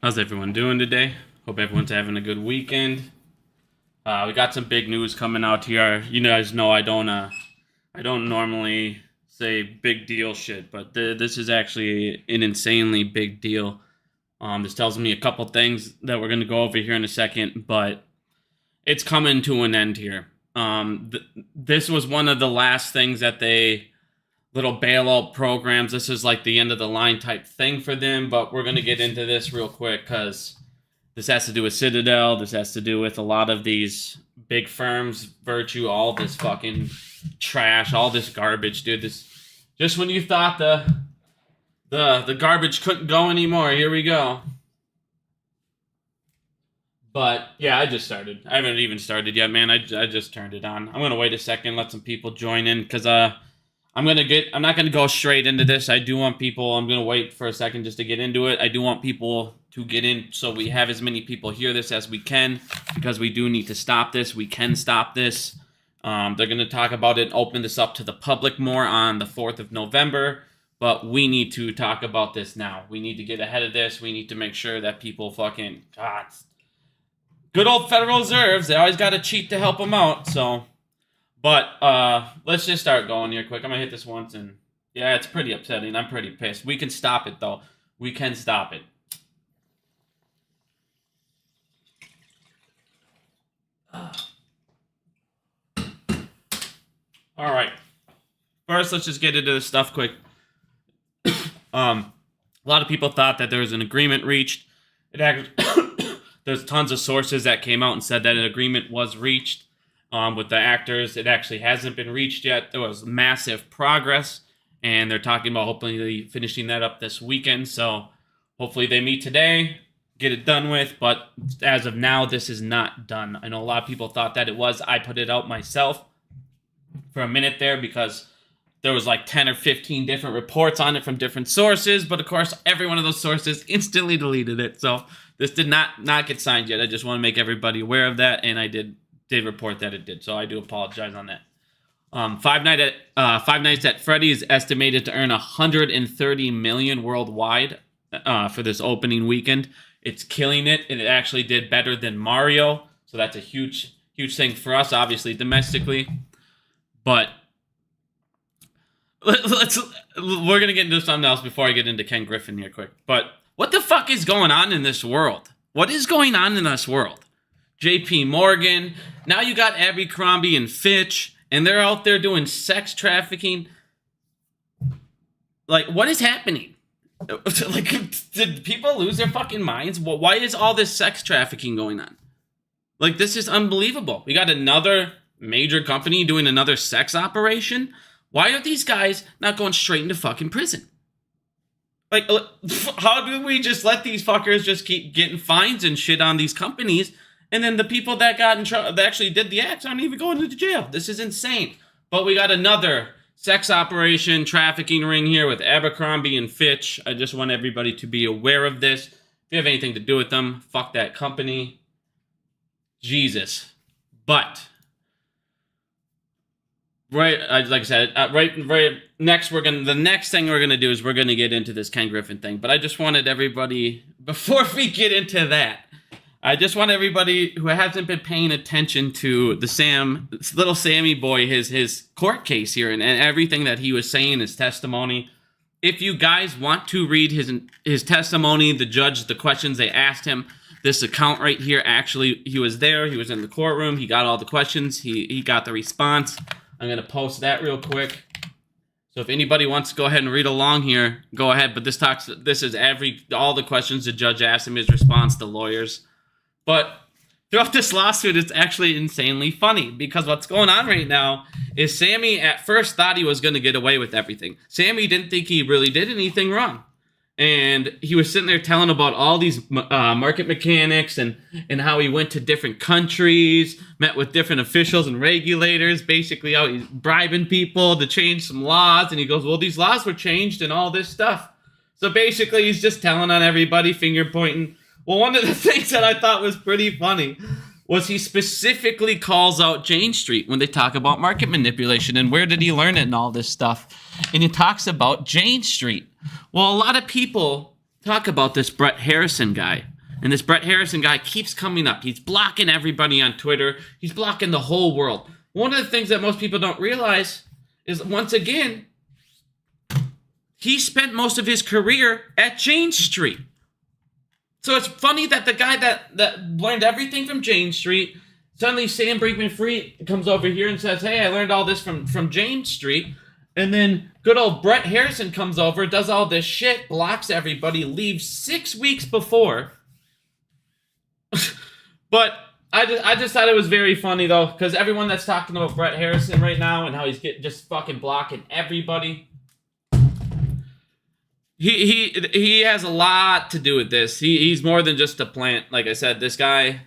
How's everyone doing today? Hope everyone's having a good weekend. We got some big news coming out here. You guys know I don't normally say big deal shit, but this is actually an insanely big deal. This tells me a couple things that we're gonna go over here in a second, but it's coming to an end here. This was one of the last things that little bailout programs. This is like the end of the line type thing for them, but we're going to get into this real quick because this has to do with Citadel. This has to do with a lot of these big firms, Virtue, all this fucking trash, all this garbage, dude. This just when you thought the garbage couldn't go anymore, here we go. But yeah, I just started. I haven't even started yet, man. I just turned it on. I'm gonna wait a second, let some people join in, because I'm not gonna go straight into this. I do want people. I'm gonna wait for a second just to get into it. I do want people to get in so we have as many people hear this as we can, because we do need to stop this. We can stop this. They're gonna talk about it and open this up to the public more on the 4th of November. But we need to talk about this now. We need to get ahead of this. We need to make sure that people fucking God. Good old Federal Reserves. They always got to cheat to help them out. So. But let's just start going here quick. I'm going to hit this once, and yeah, it's pretty upsetting. I'm pretty pissed. We can stop it, though. We can stop it. All right. First, let's just get into this stuff quick. A lot of people thought that there was an agreement reached. There's tons of sources that came out and said that an agreement was reached. With the actors, it actually hasn't been reached yet. There was massive progress, and they're talking about hopefully finishing that up this weekend. So hopefully they meet today, get it done with. But as of now, this is not done. I know a lot of people thought that it was. I put it out myself for a minute there because there was like 10 or 15 different reports on it from different sources. But of course, every one of those sources instantly deleted it. So this did not get signed yet. I just want to make everybody aware of that, and I did report that it did, so I do apologize on that. Five Nights at Freddy's is estimated to earn $130 million worldwide for this opening weekend. It's killing it, and it actually did better than Mario, so that's a huge thing for us, obviously domestically. But we're gonna get into something else before I get into Ken Griffin here quick. But what the fuck is going on in this world? What is going on in this world? JP Morgan, now you got Abercrombie and Fitch, and they're out there doing sex trafficking. Like, what is happening? Like, did people lose their fucking minds? Why is all this sex trafficking going on? Like, this is unbelievable. We got another major company doing another sex operation. Why are these guys not going straight into fucking prison? Like, how do we just let these fuckers just keep getting fines and shit on these companies? And then the people that got in trouble, that actually did the acts, aren't even going to jail. This is insane. But we got another sex operation, trafficking ring here with Abercrombie and Fitch. I just want everybody to be aware of this. If you have anything to do with them, fuck that company. Jesus. But right, like I said, right next the next thing we're gonna do is we're gonna get into this Ken Griffin thing. But I just wanted everybody, before we get into that, I just want everybody who hasn't been paying attention to the little Sammy boy, his court case here and everything that he was saying, his testimony. If you guys want to read his testimony, the judge, the questions they asked him, this account right here, actually, he was there. He was in the courtroom. He got all the questions. He got the response. I'm going to post that real quick. So if anybody wants to go ahead and read along here, go ahead. But this is all the questions the judge asked him, his response, the lawyers. But throughout this lawsuit, it's actually insanely funny because what's going on right now is Sammy at first thought he was going to get away with everything. Sammy didn't think he really did anything wrong. And he was sitting there telling about all these market mechanics and how he went to different countries, met with different officials and regulators, basically how he's bribing people to change some laws. And he goes, well, these laws were changed and all this stuff. So basically he's just telling on everybody, finger pointing. Well, one of the things that I thought was pretty funny was he specifically calls out Jane Street when they talk about market manipulation and where did he learn it and all this stuff. And he talks about Jane Street. Well, a lot of people talk about this Brett Harrison guy. And this Brett Harrison guy keeps coming up. He's blocking everybody on Twitter. He's blocking the whole world. One of the things that most people don't realize is, once again, he spent most of his career at Jane Street. So it's funny that the guy that learned everything from Jane Street, suddenly Sam Brinkman-Fried comes over here and says, hey, I learned all this from Jane Street. And then good old Brett Harrison comes over, does all this shit, blocks everybody, leaves 6 weeks before. But I just thought it was very funny, though, because everyone that's talking about Brett Harrison right now and how he's just fucking blocking everybody, he has a lot to do with this. He's more than just a plant. Like I said, this guy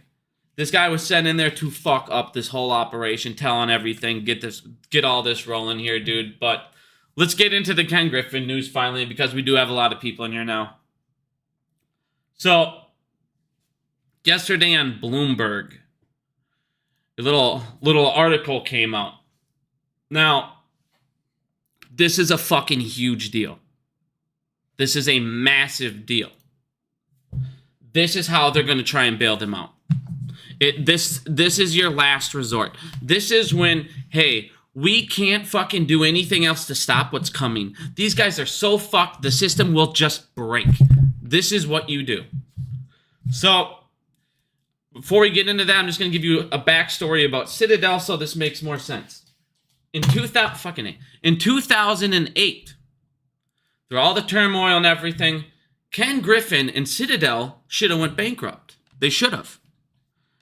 was sent in there to fuck up this whole operation, telling everything, get all this rolling here, dude. But let's get into the Ken Griffin news finally, because we do have a lot of people in here now. So, yesterday on Bloomberg, a little article came out. Now, this is a fucking huge deal. This is a massive deal. This is how they're going to try and bail them out. This is your last resort. This is when, hey, we can't fucking do anything else to stop what's coming. These guys are so fucked, the system will just break. This is what you do. So, before we get into that, I'm just going to give you a backstory about Citadel so this makes more sense. In 2008, through all the turmoil and everything, Ken Griffin and Citadel should have went bankrupt. They should have.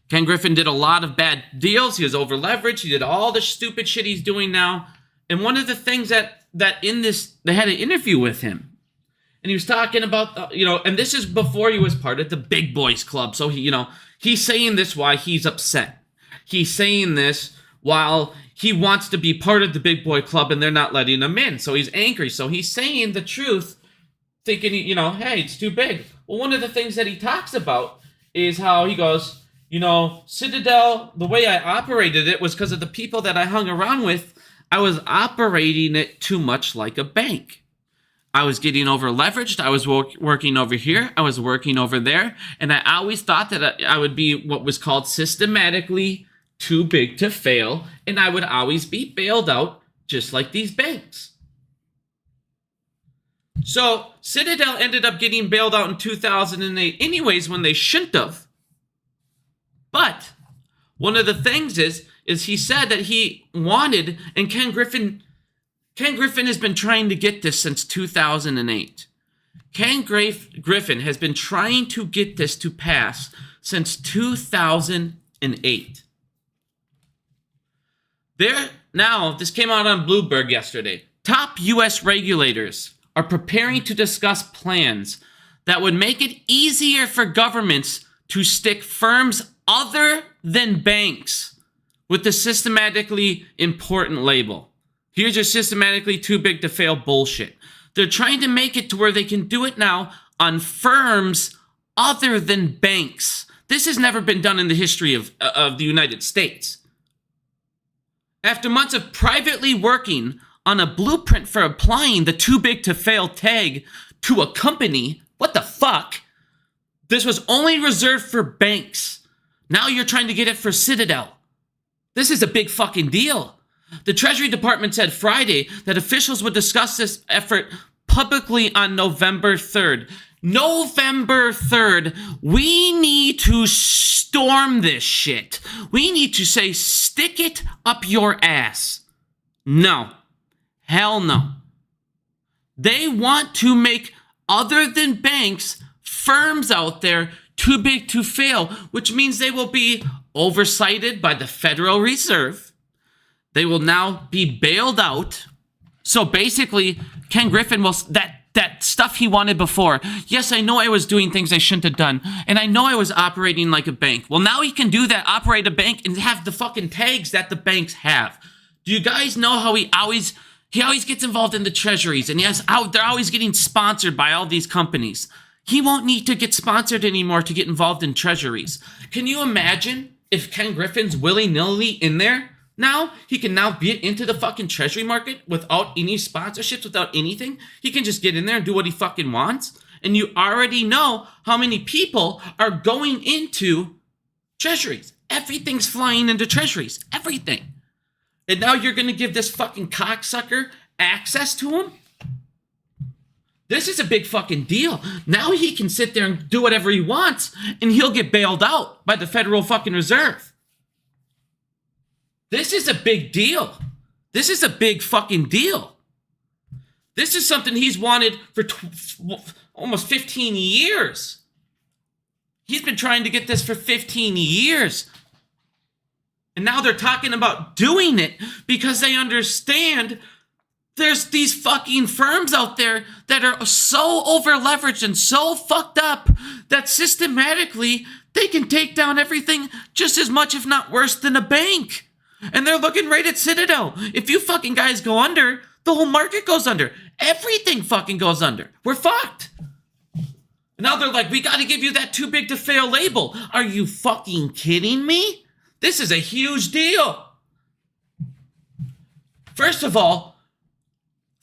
Ken Griffin did a lot of bad deals. He was over-leveraged. He did all the stupid shit he's doing now. And one of the things that in this, they had an interview with him. And he was talking about, and this is before he was part of the Big Boys Club. So, he's saying this while he's upset. He's saying this while he wants to be part of the Big Boy Club and they're not letting him in. So he's angry. So he's saying the truth, thinking, hey, it's too big. Well, one of the things that he talks about is how he goes, Citadel, the way I operated it was because of the people that I hung around with. I was operating it too much like a bank. I was getting over leveraged. I was working over here. I was working over there. And I always thought that I would be what was called systematically too big to fail. And I would always be bailed out just like these banks. So Citadel ended up getting bailed out in 2008 anyways when they shouldn't have. But one of the things is he said that he wanted, and Ken Griffin has been trying to get this since 2008. Ken Griffin has been trying to get this to pass since 2008. This came out on Bloomberg yesterday. Top U.S. regulators are preparing to discuss plans that would make it easier for governments to stick firms other than banks with the systematically important label. Here's your systematically too big to fail bullshit. They're trying to make it to where they can do it now on firms other than banks. This has never been done in the history of the United States. After months of privately working on a blueprint for applying the too big to fail tag to a company, what the fuck? This was only reserved for banks. Now you're trying to get it for Citadel. This is a big fucking deal. The Treasury Department said Friday that officials would discuss this effort publicly on November 3rd. November 3rd, we need to storm this shit. We need to say, stick it up your ass. No. Hell no. They want to make, other than banks, firms out there too big to fail, which means they will be oversighted by the Federal Reserve. They will now be bailed out. So basically, Ken Griffin will, that stuff he wanted before. Yes, I know I was doing things I shouldn't have done. And I know I was operating like a bank. Well, now he can do that, operate a bank, and have the fucking tags that the banks have. Do you guys know how he always gets involved in the treasuries? And they're always getting sponsored by all these companies. He won't need to get sponsored anymore to get involved in treasuries. Can you imagine if Ken Griffin's willy-nilly in there? Now, he can now get into the fucking treasury market without any sponsorships, without anything. He can just get in there and do what he fucking wants. And you already know how many people are going into treasuries. Everything's flying into treasuries. Everything. And now you're going to give this fucking cocksucker access to them? This is a big fucking deal. Now he can sit there and do whatever he wants, and he'll get bailed out by the Federal fucking Reserve. This is a big deal. This is a big fucking deal. This is something he's wanted for almost 15 years. He's been trying to get this for 15 years. And now they're talking about doing it because they understand there's these fucking firms out there that are so over-leveraged and so fucked up that systematically they can take down everything just as much, if not worse, than a bank. And they're looking right at Citadel. If you fucking guys go under, the whole market goes under. Everything fucking goes under. We're fucked. Now they're like, we got to give you that too big to fail label. Are you fucking kidding me? This is a huge deal. First of all,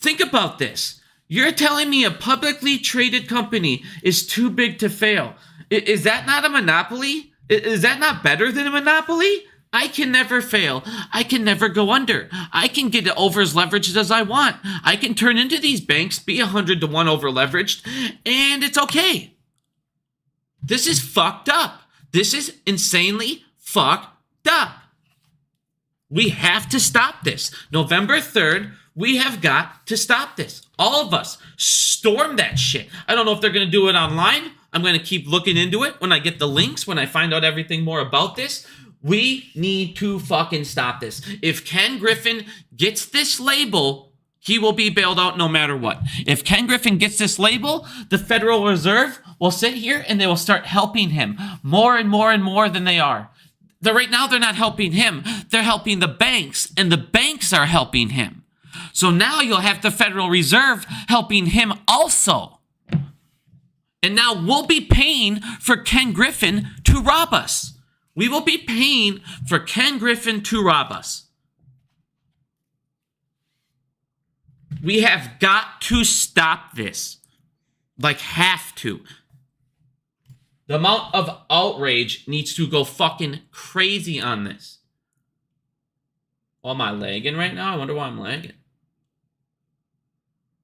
think about this. You're telling me a publicly traded company is too big to fail. Is that not a monopoly? Is that not better than a monopoly? I can never fail. I can never go under. I can get over as leveraged as I want. I can turn into these banks, be 100 to 1 over leveraged, and it's okay. This is fucked up. This is insanely fucked up. We have to stop this. November 3rd, we have got to stop this. All of us, storm that shit. I don't know if they're going to do it online. I'm going to keep looking into it when I get the links, when I find out everything more about this. We need to fucking stop this. If Ken Griffin gets this label, he will be bailed out no matter what. If Ken Griffin gets this label, the Federal Reserve will sit here and they will start helping him more and more and more than they are. Right now, they're not helping him. They're helping the banks, and the banks are helping him. So now you'll have the Federal Reserve helping him also. And now we'll be paying for Ken Griffin to rob us. We will be paying for Ken Griffin to rob us. We have got to stop this. Like, have to. The amount of outrage needs to go fucking crazy on this. Well, am I lagging right now? I wonder why I'm lagging.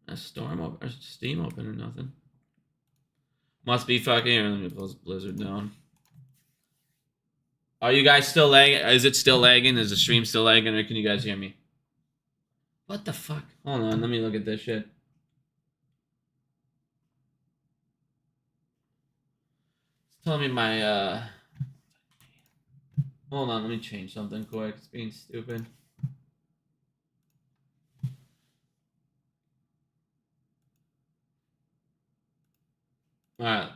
A storm or steam open or nothing. Must be fucking here. Let me close Blizzard down. Are you guys still lagging? Is it still lagging? Is the stream still lagging, or can you guys hear me? What the fuck? Hold on, let me look at this shit. It's telling me my, Hold on, let me change something quick. It's being stupid. Alright,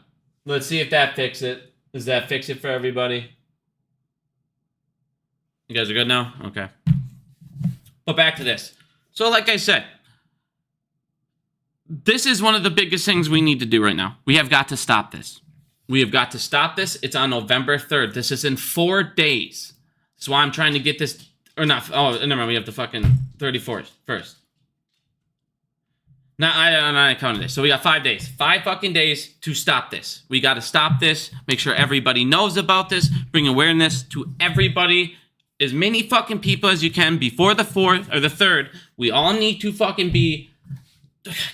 let's see if that fixes it. Does that fix it for everybody? You guys are good now? Okay. But back to this. So like I said, this is one of the biggest things we need to do right now. We have got to stop this. We have got to stop this. It's on November 3rd. This is in 4 days. That's why I'm trying to get this, or not, oh, never mind, we have the fucking 34th first. Now, I counted this. So we got 5 days. 5 fucking days to stop this. We got to stop this. Make sure everybody knows about this. Bring awareness to everybody. As many fucking people as you can before the 4th or the 3rd. We all need to fucking be...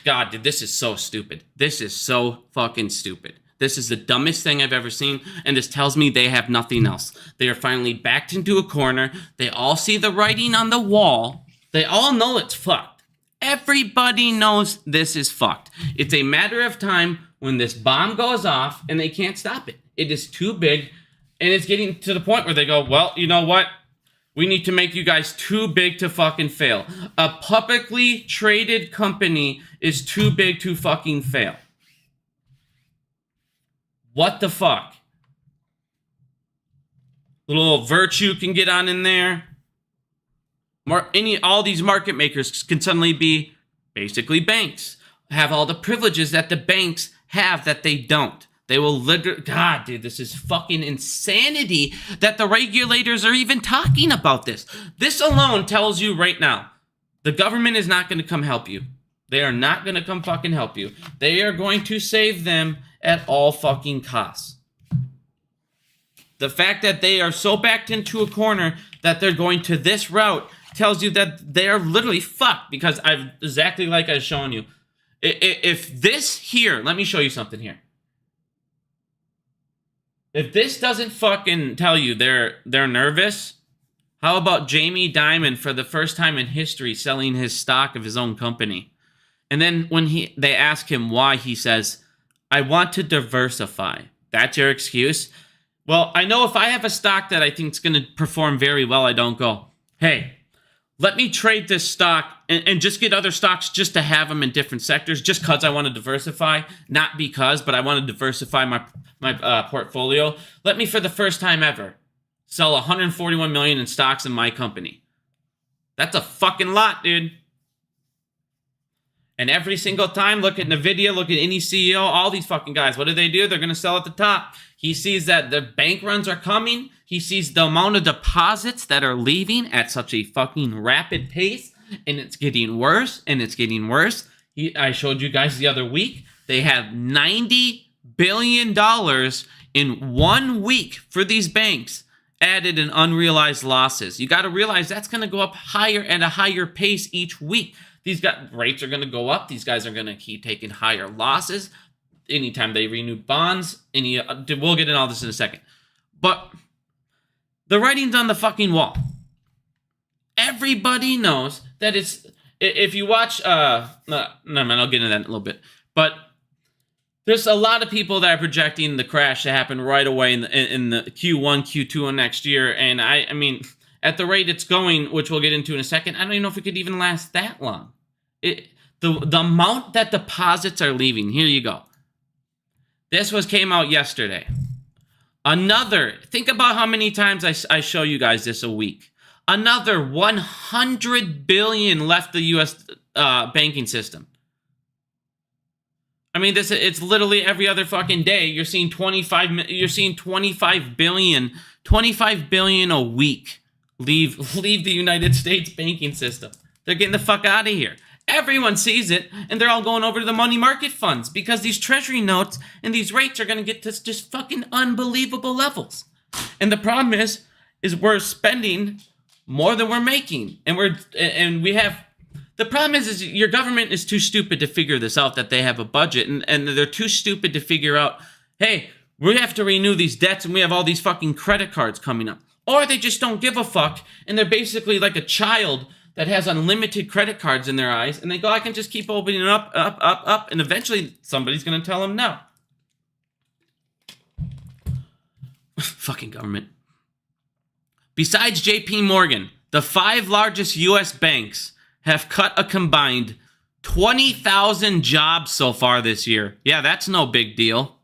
God, dude, this is so stupid. This is so fucking stupid. This is the dumbest thing I've ever seen, and this tells me they have nothing else. They are finally backed into a corner. They all see the writing on the wall. They all know it's fucked. Everybody knows this is fucked. It's a matter of time when this bomb goes off, and they can't stop it. It is too big, and it's getting to the point where they go, well, you know what? We need to make you guys too big to fucking fail. A publicly traded company is too big to fucking fail. What the fuck? Little Virtue can get on in there. All these market makers can suddenly be basically banks. Have all the privileges that the banks have that they don't. They will literally... God, dude, this is fucking insanity that the regulators are even talking about this. This alone tells you right now, the government is not going to come help you. They are not going to come fucking help you. They are going to save them at all fucking costs. The fact that they are so backed into a corner that they're going to this route tells you that they are literally fucked, because I've exactly like I've shown you. If this here, let me show you something here. If this doesn't fucking tell you they're nervous, how about Jamie Dimon for the first time in history selling his stock of his own company? And then when they ask him why, he says, "I want to diversify." That's your excuse? Well, I know if I have a stock that I think is going to perform very well, I don't go, "Hey, let me trade this stock and just get other stocks just to have them in different sectors, just because I want to diversify." Not because, but I want to diversify my portfolio. Let me, for the first time ever, sell 141 million in stocks in my company. That's a fucking lot, dude. And every single time, look at NVIDIA, look at any CEO, all these fucking guys, what do? They're going to sell at the top. He sees that the bank runs are coming. He sees the amount of deposits that are leaving at such a fucking rapid pace, and it's getting worse, and it's getting worse. I showed you guys the other week, they have $90 billion in 1 week for these banks added in unrealized losses. You got to realize that's going to go up higher at a higher pace each week. These rates are going to go up. These guys are going to keep taking higher losses anytime they renew bonds. We'll get into all this in a second. But the writing's on the fucking wall. Everybody knows that it's... If you watch... no, man, I'll get into that in a little bit. But there's a lot of people that are projecting the crash to happen right away in the Q1, Q2 of next year. And I mean... At the rate it's going, which we'll get into in a second, I don't even know if it could even last that long. The amount that deposits are leaving, here you go. This came out yesterday. Think about how many times I show you guys this a week. Another 100 billion left the U.S. Banking system. I mean, it's literally every other fucking day. You're seeing 25 billion a week. Leave the United States banking system. They're getting the fuck out of here. Everyone sees it, and they're all going over to the money market funds because these treasury notes and these rates are going to get to just fucking unbelievable levels. And the problem is we're spending more than we're making, and we have. The problem is your government is too stupid to figure this out, that they have a budget, and they're too stupid to figure out, hey, we have to renew these debts, and we have all these fucking credit cards coming up. Or they just don't give a fuck, and they're basically like a child that has unlimited credit cards in their eyes, and they go, I can just keep opening it up, and eventually somebody's going to tell them no. Fucking government. Besides JP Morgan, the 5 largest U.S. banks have cut a combined 20,000 jobs so far this year. Yeah, that's no big deal.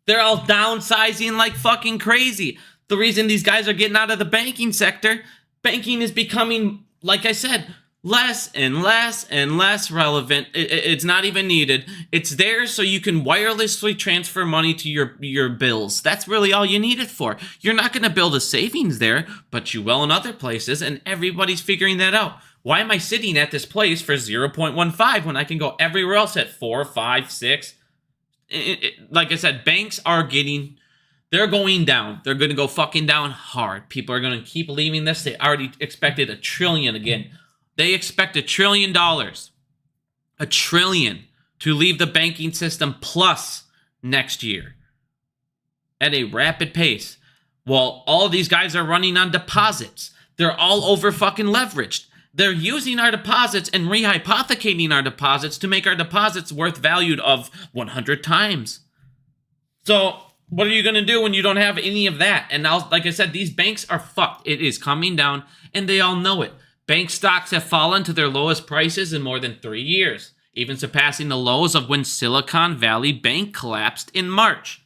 They're all downsizing like fucking crazy. The reason these guys are getting out of the banking sector, banking is becoming, like I said, less and less and less relevant. It's not even needed. It's there so you can wirelessly transfer money to your bills. That's really all you need it for. You're not going to build a savings there, but you will in other places, and everybody's figuring that out. Why am I sitting at this place for 0.15 when I can go everywhere else at 4, 5, 6? Like I said, banks are they're going down. They're going to go fucking down hard. People are going to keep leaving this. They already expected $1 trillion again. They expect $1 trillion. $1 trillion to leave the banking system plus next year at a rapid pace. While all these guys are running on deposits. They're all over fucking leveraged. They're using our deposits and rehypothecating our deposits to make our deposits worth valued of 100 times. So what are you going to do when you don't have any of that? And now, like I said, these banks are fucked. It is coming down, and they all know it. Bank stocks have fallen to their lowest prices in more than 3 years, even surpassing the lows of when Silicon Valley Bank collapsed in March.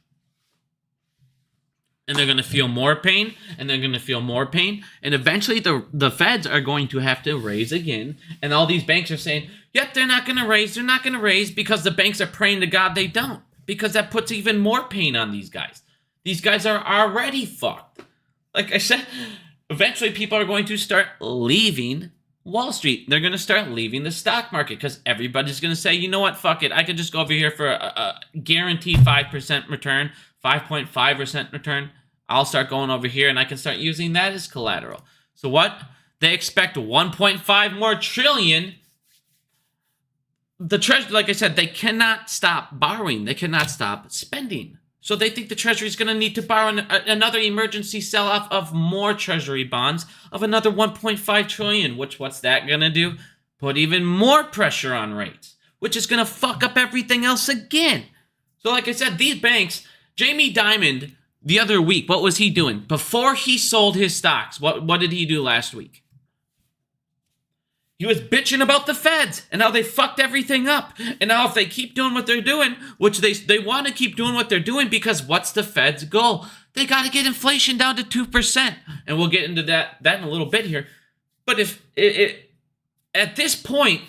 And they're going to feel more pain, and they're going to feel more pain, and eventually the feds are going to have to raise again, and all these banks are saying, yep, they're not going to raise, because the banks are praying to God they don't. Because that puts even more pain on these guys. These guys are already fucked. Like I said, eventually people are going to start leaving Wall Street. They're going to start leaving the stock market because everybody's going to say, you know what, fuck it. I could just go over here for a guaranteed 5% return, 5.5% return. I'll start going over here and I can start using that as collateral. So what? They expect 1.5 more trillion. The Treasury, like I said, they cannot stop borrowing. They cannot stop spending. So they think the Treasury is going to need to borrow another emergency sell-off of more Treasury bonds of another 1.5 trillion, which what's that going to do? Put even more pressure on rates, which is going to fuck up everything else again. So like I said, these banks, Jamie Dimon, the other week, what was he doing? Before he sold his stocks, what did he do last week? He was bitching about the feds and how they fucked everything up. And now if they keep doing what they're doing, which they want to keep doing what they're doing because what's the Fed's goal? They got to get inflation down to 2%. And we'll get into that in a little bit here. But if at this point,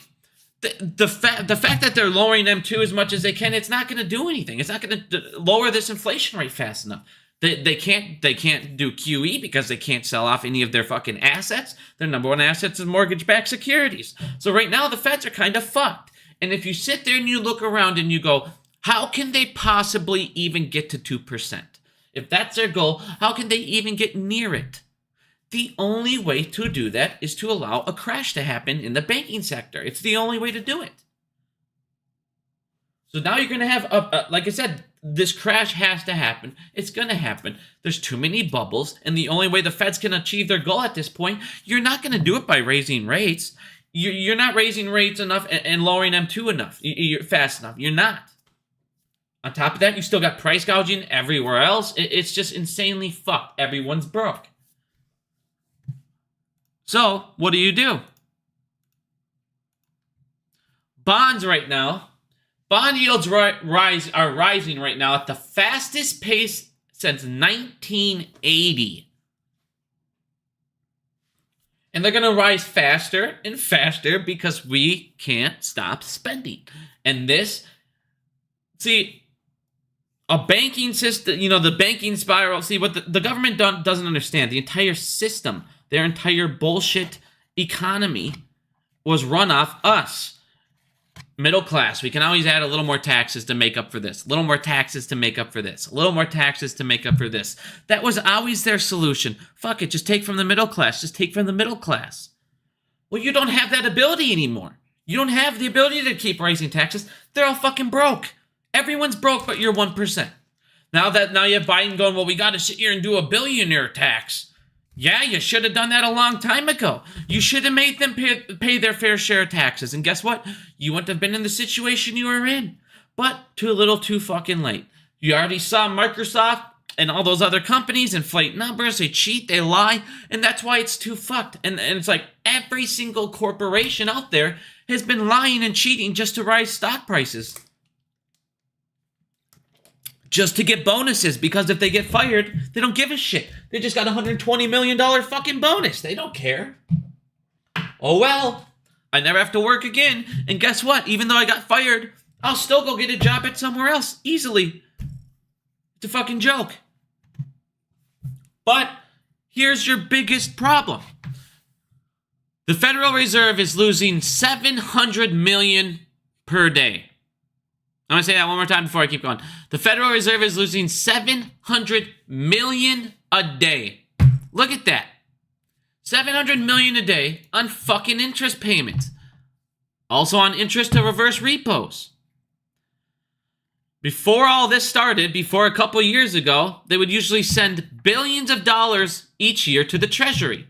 the fact that they're lowering them too as much as they can, it's not going to do anything. It's not going to lower this inflation rate fast enough. They can't do QE because they can't sell off any of their fucking assets. Their number one assets is mortgage-backed securities. So right now the feds are kind of fucked. And if you sit there and you look around and you go, how can they possibly even get to 2%? If that's their goal, how can they even get near it? The only way to do that is to allow a crash to happen in the banking sector. It's the only way to do it. So now you're going to have, like I said, this crash has to happen. It's going to happen. There's too many bubbles, and the only way the feds can achieve their goal at this point, you're not going to do it by raising rates. You're not raising rates enough and lowering them too enough. You're fast enough. You're not. On top of that, you still got price gouging everywhere else. It's just insanely fucked. Everyone's broke. So, what do? Bonds right now. Bond yields are rising right now at the fastest pace since 1980. And they're going to rise faster and faster because we can't stop spending. And this, see, a banking system, the banking spiral, see, what the government doesn't understand, the entire system, their entire bullshit economy was run off us. Middle class, we can always add a little more taxes to make up for this. A little more taxes to make up for this. A little more taxes to make up for this. That was always their solution. Fuck it, just take from the middle class. Just take from the middle class. Well, you don't have that ability anymore. You don't have the ability to keep raising taxes. They're all fucking broke. Everyone's broke but you're 1%. Now you have Biden going, well, we got to sit here and do a billionaire tax. Yeah, you should have done that a long time ago. You should have made them pay their fair share of taxes. And guess what? You wouldn't have been in the situation you were in. But too little, too fucking late. You already saw Microsoft and all those other companies inflate numbers. They cheat, they lie. And that's why it's too fucked. And it's like every single corporation out there has been lying and cheating just to rise stock prices. Just to get bonuses, because if they get fired, they don't give a shit. They just got a $120 million fucking bonus. They don't care. Oh well, I never have to work again. And guess what? Even though I got fired, I'll still go get a job at somewhere else easily. It's a fucking joke. But here's your biggest problem. The Federal Reserve is losing $700 million per day. I'm going to say that one more time before I keep going. The Federal Reserve is losing $700 million a day. Look at that. $700 million a day on fucking interest payments. Also on interest to reverse repos. Before all this started, before a couple years ago, they would usually send billions of dollars each year to the Treasury.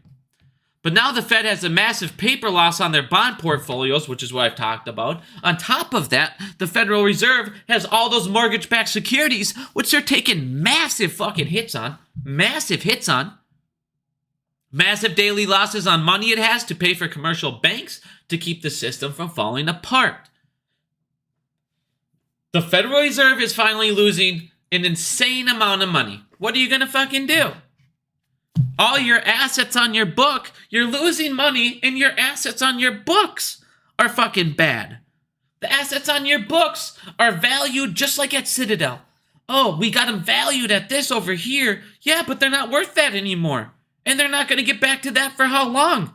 But now the Fed has a massive paper loss on their bond portfolios, which is what I've talked about. On top of that, the Federal Reserve has all those mortgage-backed securities, which they're taking massive fucking hits on. Massive hits on. Massive daily losses on money it has to pay for commercial banks to keep the system from falling apart. The Federal Reserve is finally losing an insane amount of money. What are you going to fucking do? All your assets on your book, you're losing money, and your assets on your books are fucking bad. The assets on your books are valued just like at Citadel. Oh, we got them valued at this over here. Yeah, but they're not worth that anymore. And they're not going to get back to that for how long?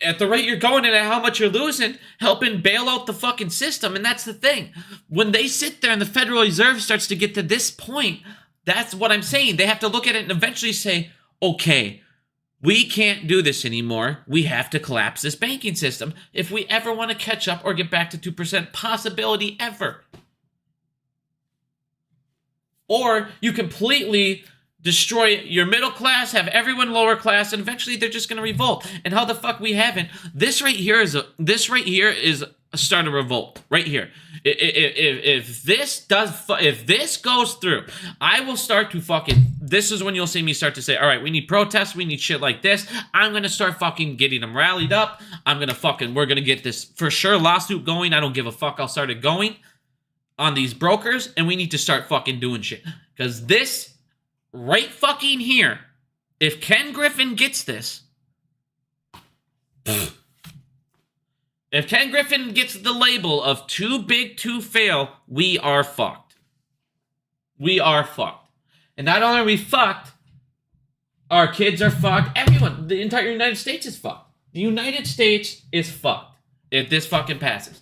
at the rate you're going and at how much you're losing, helping bail out the fucking system. And that's the thing. When they sit there and the Federal Reserve starts to get to this point, that's what I'm saying. They have to look at it and eventually say, okay, we can't do this anymore. We have to collapse this banking system if we ever want to catch up or get back to 2% possibility ever. Or you completely destroy your middle class, have everyone lower class, and eventually they're just going to revolt. And how the fuck we haven't? This right here is a start of revolt right here. If this goes through, I will start to fucking. This is when you'll see me start to say, all right, we need protests, we need shit like this. I'm gonna start fucking getting them rallied up. We're gonna get this for sure lawsuit going. I don't give a fuck. I'll start it going on these brokers, and we need to start fucking doing shit because this right fucking here, if Ken Griffin gets this. If Ken Griffin gets the label of too big to fail, we are fucked. We are fucked. And not only are we fucked, our kids are fucked. Everyone, the entire United States is fucked. The United States is fucked if this fucking passes.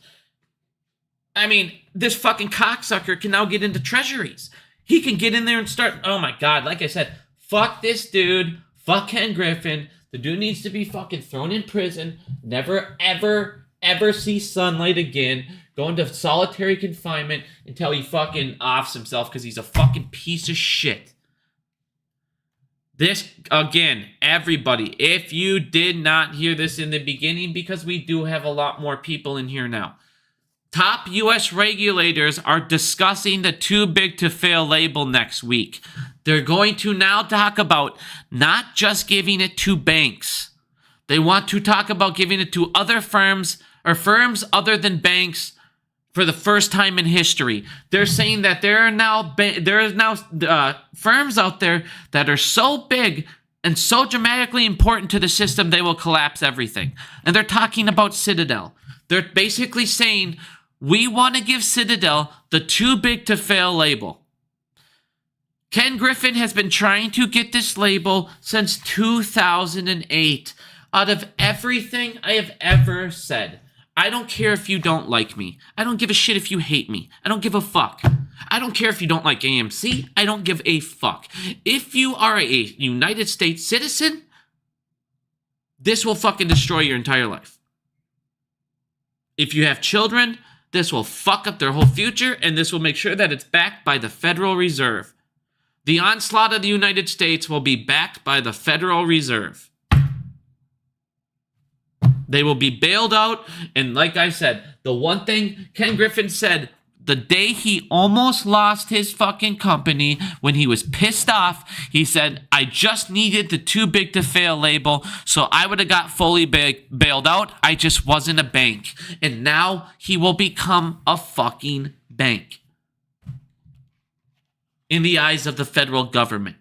I mean, this fucking cocksucker can now get into treasuries. He can get in there and start, oh my God, like I said, fuck this dude, fuck Ken Griffin. The dude needs to be fucking thrown in prison, never ever see sunlight again, go into solitary confinement until he fucking offs himself because he's a fucking piece of shit. This, again, everybody, if you did not hear this in the beginning, because we do have a lot more people in here now, top U.S. regulators are discussing the too big to fail label next week. They're going to now talk about not just giving it to banks. They want to talk about giving it to other firms or firms other than banks for the first time in history. They're saying that there are now firms out there that are so big and so dramatically important to the system they will collapse everything. And they're talking about Citadel. They're basically saying, we want to give Citadel the too big to fail label. Ken Griffin has been trying to get this label since 2008. Out of everything I have ever said, I don't care if you don't like me. I don't give a shit if you hate me. I don't give a fuck. I don't care if you don't like AMC. I don't give a fuck. If you are a United States citizen, this will fucking destroy your entire life. If you have children, this will fuck up their whole future, and this will make sure that it's backed by the Federal Reserve. The onslaught of the United States will be backed by the Federal Reserve. They will be bailed out, and like I said, the one thing Ken Griffin said the day he almost lost his fucking company, when he was pissed off, he said, I just needed the too big to fail label, so I would have got fully bailed out. I just wasn't a bank. And now he will become a fucking bank in the eyes of the federal government.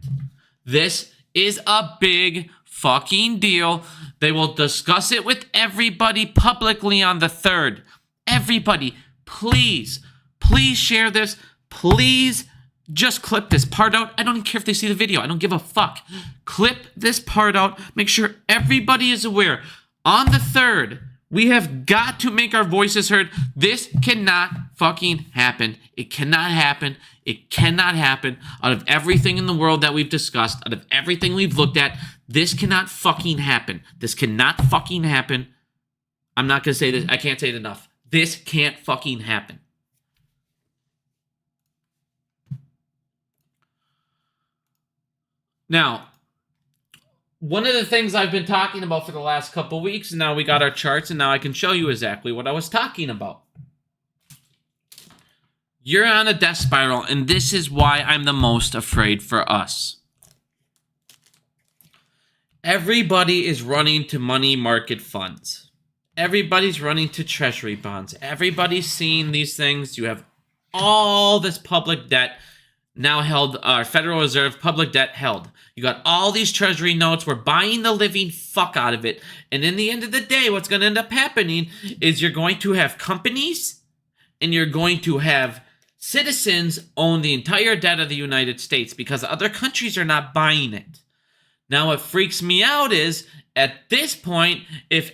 This is a big fucking deal. They will discuss it with everybody publicly on the 3rd. Everybody, please share this. Please just clip this part out. I don't even care if they see the video. I don't give a fuck. Clip this part out. Make sure everybody is aware. On the 3rd, we have got to make our voices heard. This cannot fucking happen. It cannot happen. It cannot happen. Out of everything in the world that we've discussed, out of everything we've looked at, this cannot fucking happen. This cannot fucking happen. I'm not going to say this. I can't say it enough. This can't fucking happen. Now, one of the things I've been talking about for the last couple weeks, and now we got our charts, and now I can show you exactly what I was talking about. You're on a death spiral, and this is why I'm the most afraid for us. Everybody is running to money market funds. Everybody's running to treasury bonds. Everybody's seeing these things. You have all this public debt now held, Federal Reserve public debt held. You got all these treasury notes. We're buying the living fuck out of it. And in the end of the day, what's going to end up happening is you're going to have companies and you're going to have citizens own the entire debt of the United States because other countries are not buying it. Now, what freaks me out is at this point, if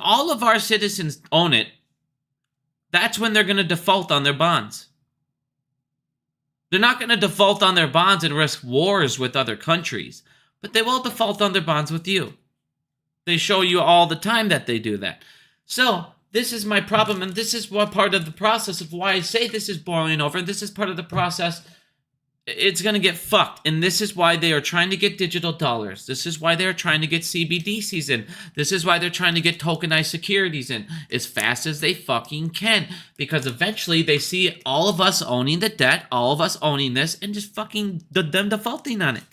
all of our citizens own it, that's when they're going to default on their bonds. They're not going to default on their bonds and risk wars with other countries, but they will default on their bonds with you. They show you all the time that they do that. So, this is my problem, and this is what part of the process of why I say this is boiling over, and this is part of the process. It's going to get fucked, and this is why they are trying to get digital dollars. This is why they're trying to get CBDCs in. This is why they're trying to get tokenized securities in as fast as they fucking can, because eventually they see all of us owning the debt, all of us owning this, and just fucking them defaulting on it.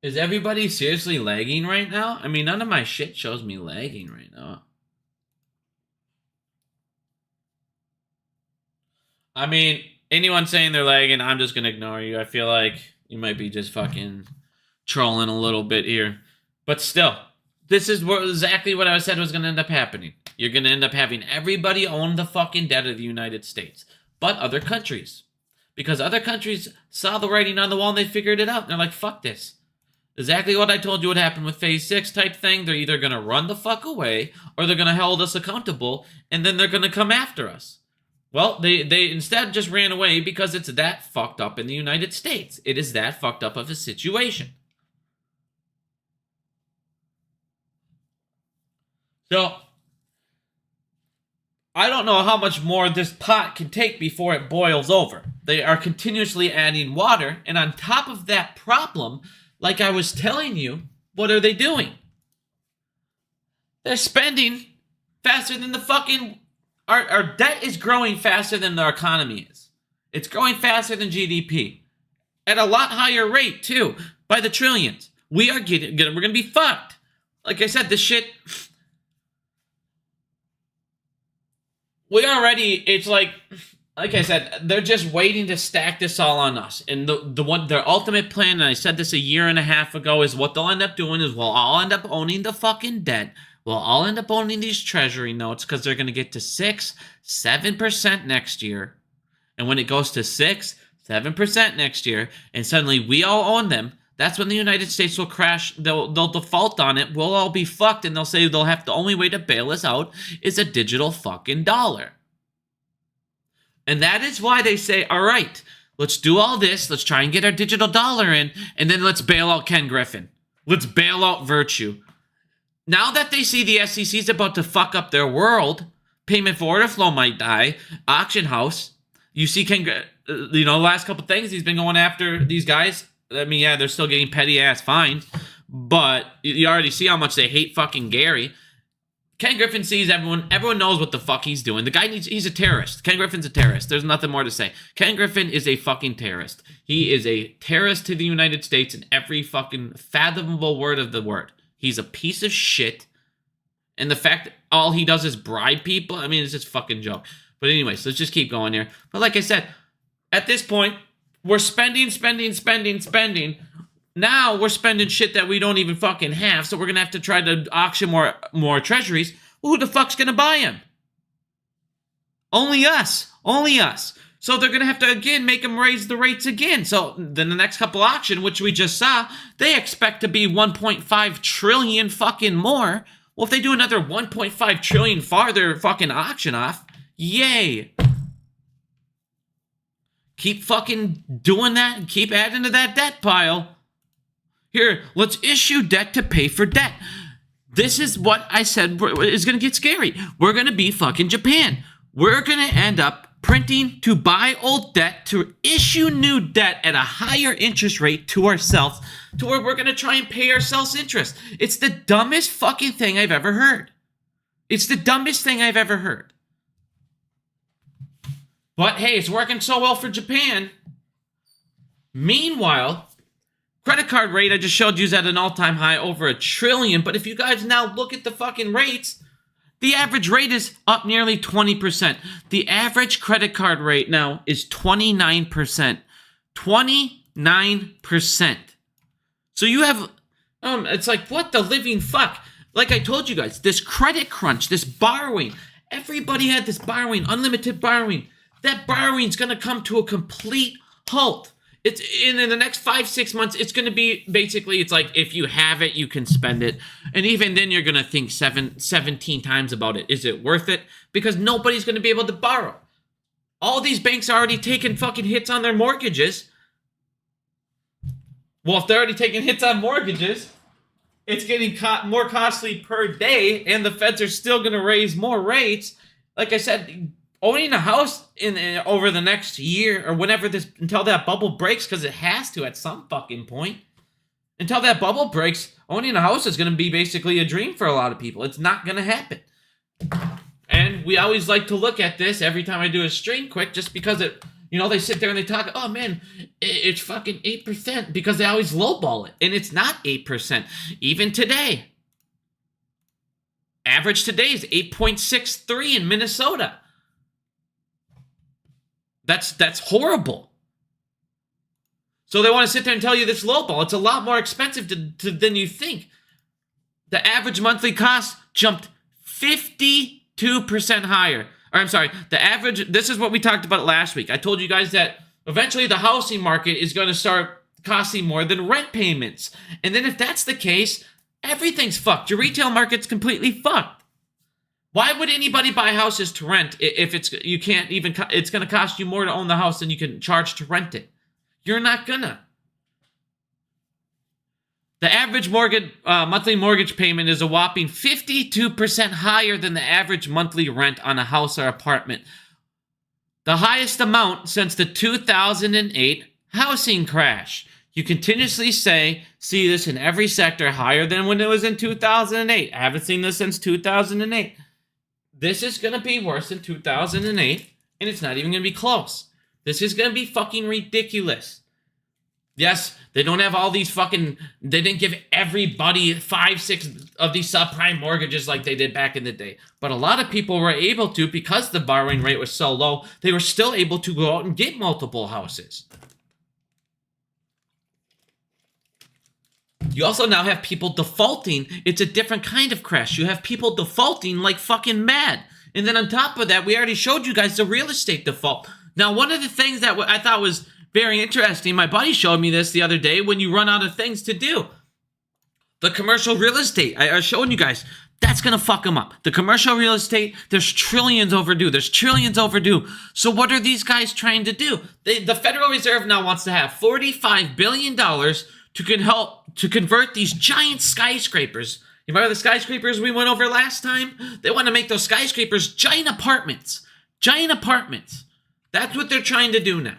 Is everybody seriously lagging right now? I mean, none of my shit shows me lagging right now. I mean, anyone saying they're lagging, I'm just gonna ignore you. I feel like you might be just fucking trolling a little bit here. But still, this is exactly what I said was gonna end up happening. You're gonna end up having everybody own the fucking debt of the United States. But other countries. Because other countries saw the writing on the wall and they figured it out. And they're like, fuck this. Exactly what I told you would happen with Phase 6 type thing. They're either going to run the fuck away or they're going to hold us accountable and then they're going to come after us. Well, they instead just ran away because it's that fucked up in the United States. It is that fucked up of a situation. So, I don't know how much more this pot can take before it boils over. They are continuously adding water, and on top of that problem, like I was telling you, what are they doing? They're spending faster than the fucking... Our debt is growing faster than our economy is. It's growing faster than GDP. At a lot higher rate, too. By the trillions. We're going to be fucked. Like I said, this shit... It's like I said, they're just waiting to stack this all on us. And their ultimate plan, and I said this a year and a half ago, is what they'll end up doing is we'll all end up owning the fucking debt. We'll all end up owning these treasury notes because they're going to get to 6-7% next year. And when it goes to 6-7% next year, and suddenly we all own them, that's when the United States will crash. They'll default on it. We'll all be fucked, and they'll say the only way to bail us out is a digital fucking dollar. And that is why they say, all right, let's do all this. Let's try and get our digital dollar in, and then let's bail out Ken Griffin. Let's bail out Virtue. Now that they see the SEC is about to fuck up their world, payment for order flow might die, auction house, you see the last couple things, he's been going after these guys. I mean, yeah, they're still getting petty-ass fines, but you already see how much they hate fucking Gary. Ken Griffin sees everyone knows what the fuck he's doing. The guy he's a terrorist. Ken Griffin's a terrorist. There's nothing more to say. Ken Griffin is a fucking terrorist. He is a terrorist to the United States in every fucking fathomable word of the word. He's a piece of shit. And the fact that all he does is bribe people, I mean, it's just fucking joke. But anyways, let's just keep going here. But like I said, at this point, we're spending. Now we're spending shit that we don't even fucking have, so we're going to have to try to auction more treasuries. Well, who the fuck's going to buy them? Only us. So they're going to have to, again, make them raise the rates again. So then the next couple auction, which we just saw, they expect to be 1.5 trillion fucking more. Well, if they do another 1.5 trillion farther fucking auction off, yay. Keep fucking doing that and keep adding to that debt pile. Here, let's issue debt to pay for debt. This is what I said is going to get scary. We're going to be fucking Japan. We're going to end up printing to buy old debt, to issue new debt at a higher interest rate to ourselves, to where we're going to try and pay ourselves interest. It's the dumbest fucking thing I've ever heard. But hey, it's working so well for Japan. Meanwhile, credit card rate I just showed you is at an all-time high, over $1 trillion. But if you guys now look at the fucking rates, the average rate is up nearly 20%. The average credit card rate now is 29%. 29%. So you have, it's like, what the living fuck? Like I told you guys, this credit crunch, this borrowing, Everybody had this borrowing, unlimited borrowing. That borrowing's going to come to a complete halt. It's in the next 5-6 months, it's going to be basically, it's like if you have it, you can spend it. And even then you're going to think 17 times about it. Is it worth it? Because nobody's going to be able to borrow. All these banks are already taking fucking hits on their mortgages. Well, if they're already taking hits on mortgages, it's getting more costly per day, and the feds are still going to raise more rates. Like I said, owning a house in over the next year or whenever until that bubble breaks, because it has to at some fucking point. Until that bubble breaks, owning a house is going to be basically a dream for a lot of people. It's not going to happen. And we always like to look at this every time I do a stream quick, just because they sit there and they talk, oh man, it's fucking 8%, because they always lowball it. And it's not 8%. Even today. Average today is 8.63 in Minnesota. That's horrible. So they want to sit there and tell you this lowball. It's a lot more expensive than you think. The average monthly cost jumped 52% higher. Or I'm sorry, the average, this is what we talked about last week. I told you guys that eventually the housing market is going to start costing more than rent payments. And then if that's the case, everything's fucked. Your retail market's completely fucked. Why would anybody buy houses to rent if it's going to cost you more to own the house than you can charge to rent it? You're not gonna. The average monthly mortgage payment is a whopping 52% higher than the average monthly rent on a house or apartment. The highest amount since the 2008 housing crash. You continuously see this in every sector, higher than when it was in 2008. I haven't seen this since 2008. This is going to be worse than 2008, and it's not even going to be close. This is going to be fucking ridiculous. Yes, they don't have all these they didn't give everybody 5-6 of these subprime mortgages like they did back in the day. But a lot of people were able to, because the borrowing rate was so low, they were still able to go out and get multiple houses. You also now have people defaulting. It's a different kind of crash. You have people defaulting like fucking mad. And then on top of that, we already showed you guys the real estate default. Now, one of the things that I thought was very interesting, my buddy showed me this the other day, when you run out of things to do. The commercial real estate, I was showing you guys, that's going to fuck them up. The commercial real estate, there's trillions overdue. So what are these guys trying to do? The Federal Reserve now wants to have $45 billion to convert these giant skyscrapers. You remember the skyscrapers we went over last time? They want to make those skyscrapers giant apartments. Giant apartments. That's what they're trying to do now.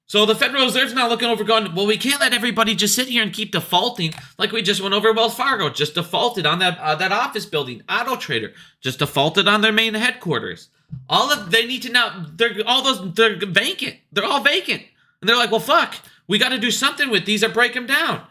So the Federal Reserve's now looking over going, well, we can't let everybody just sit here and keep defaulting like we just went over Wells Fargo. Just defaulted on that office building. Auto Trader just defaulted on their main headquarters. They need to now, they're vacant. They're all vacant. And they're like, well, fuck, we got to do something with these or break them down.